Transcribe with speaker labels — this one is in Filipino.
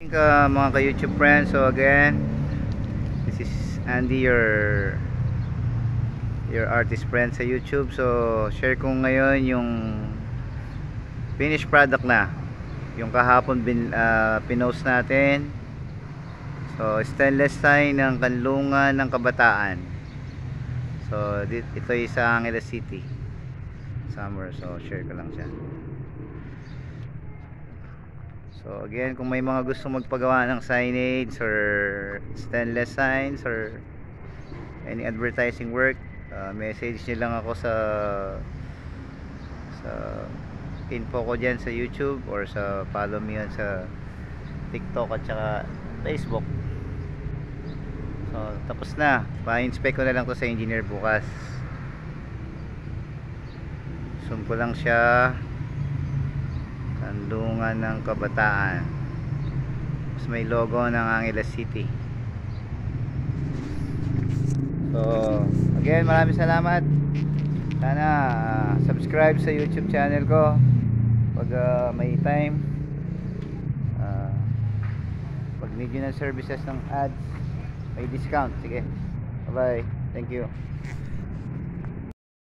Speaker 1: Mga ka-YouTube friends, so again, this is Andy, your artist friend sa YouTube. So share ko ngayon yung finished product na, yung kahapon pinost natin. So stainless sign ng Kanlungan ng Kabataan. So ito ay sa Angeles City Summer. So share ko lang siya. So again, kung may mga gusto magpagawa ng signage or stainless signs or any advertising work, message nyo lang ako sa info ko dyan sa YouTube, or sa follow me yan sa TikTok at saka Facebook. So tapos na, pa-inspect ko na lang to sa engineer bukas. Zoom ko lang siya. Kanlungan ng Kabataan. Tapos may logo ng Angeles City. So again, maraming salamat. Sana subscribe sa YouTube channel ko pag may time. Pag need nyo ng services ng ads, may discount. Sige, bye bye, thank you.